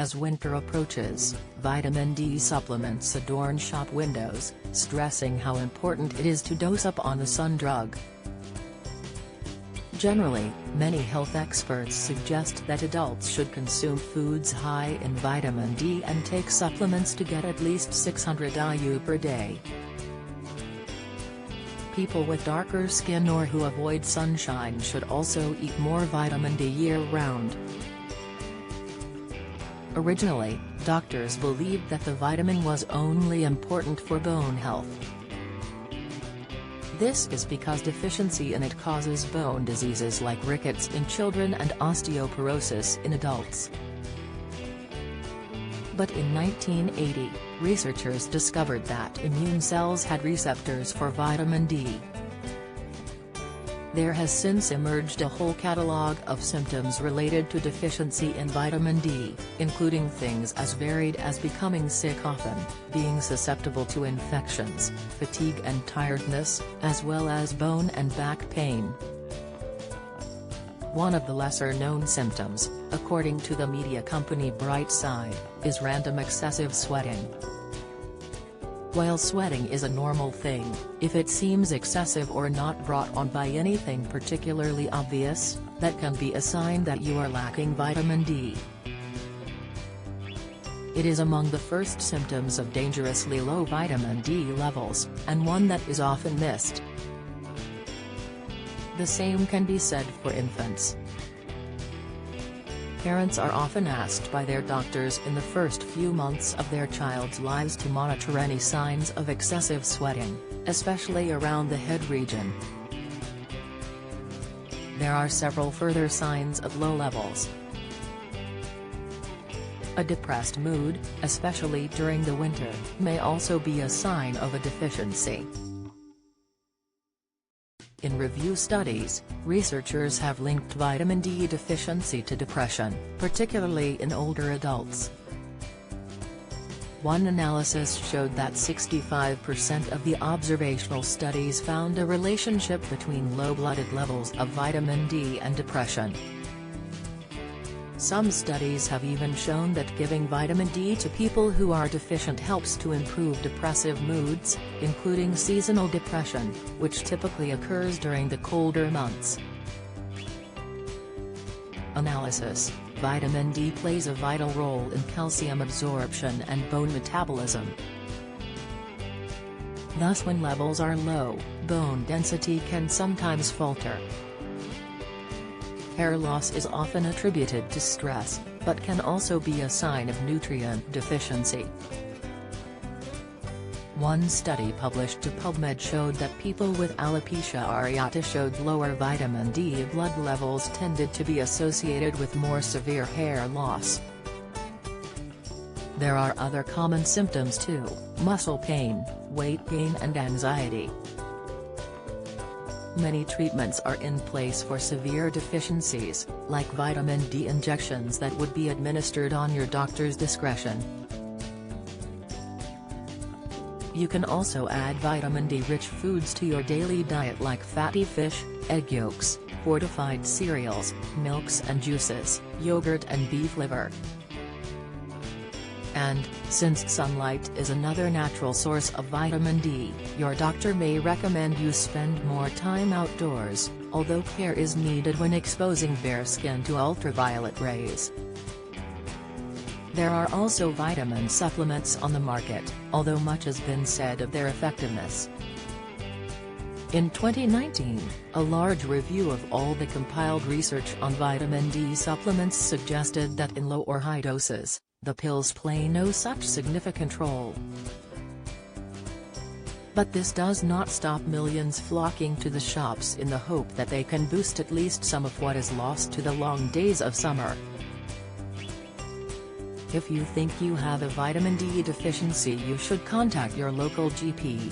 As winter approaches, vitamin D supplements adorn shop windows, stressing how important it is to dose up on the sun drug. Generally, many health experts suggest that adults should consume foods high in vitamin D and take supplements to get at least 600 IU per day. People with darker skin or who avoid sunshine should also eat more vitamin D year-round. Originally, doctors believed that the vitamin was only important for bone health. This is because deficiency in it causes bone diseases like rickets in children and osteoporosis in adults. But in 1980, researchers discovered that immune cells had receptors for vitamin D. There has since emerged a whole catalog of symptoms related to deficiency in vitamin D, including things as varied as becoming sick often, being susceptible to infections, fatigue and tiredness, as well as bone and back pain. One of the lesser-known symptoms, according to the media company Brightside, is random excessive sweating. While sweating is a normal thing, if it seems excessive or not brought on by anything particularly obvious, that can be a sign that you are lacking vitamin D. It is among the first symptoms of dangerously low vitamin D levels, and one that is often missed. The same can be said for infants. Parents are often asked by their doctors in the first few months of their child's lives to monitor any signs of excessive sweating, especially around the head region. There are several further signs of low levels. A depressed mood, especially during the winter, may also be a sign of a deficiency. In review studies, researchers have linked vitamin D deficiency to depression, particularly in older adults. One analysis showed that 65% of the observational studies found a relationship between low blood levels of vitamin D and depression. Some studies have even shown that giving vitamin D to people who are deficient helps to improve depressive moods, including seasonal depression, which typically occurs during the colder months. Analysis: vitamin D plays a vital role in calcium absorption and bone metabolism. Thus, when levels are low, bone density can sometimes falter. Hair loss is often attributed to stress, but can also be a sign of nutrient deficiency. One study published to PubMed showed that people with alopecia areata showed lower vitamin D blood levels tended to be associated with more severe hair loss. There are other common symptoms too: muscle pain, weight gain and anxiety. Many treatments are in place for severe deficiencies, like vitamin D injections that would be administered on your doctor's discretion. You can also add vitamin D-rich foods to your daily diet like fatty fish, egg yolks, fortified cereals, milks and juices, yogurt and beef liver. And, since sunlight is another natural source of vitamin D, your doctor may recommend you spend more time outdoors, although care is needed when exposing bare skin to ultraviolet rays. There are also vitamin supplements on the market, although much has been said of their effectiveness. In 2019, a large review of all the compiled research on vitamin D supplements suggested that in low or high doses, the pills play no such significant role. But this does not stop millions flocking to the shops in the hope that they can boost at least some of what is lost to the long days of summer. If you think you have a vitamin D deficiency, you should contact your local GP.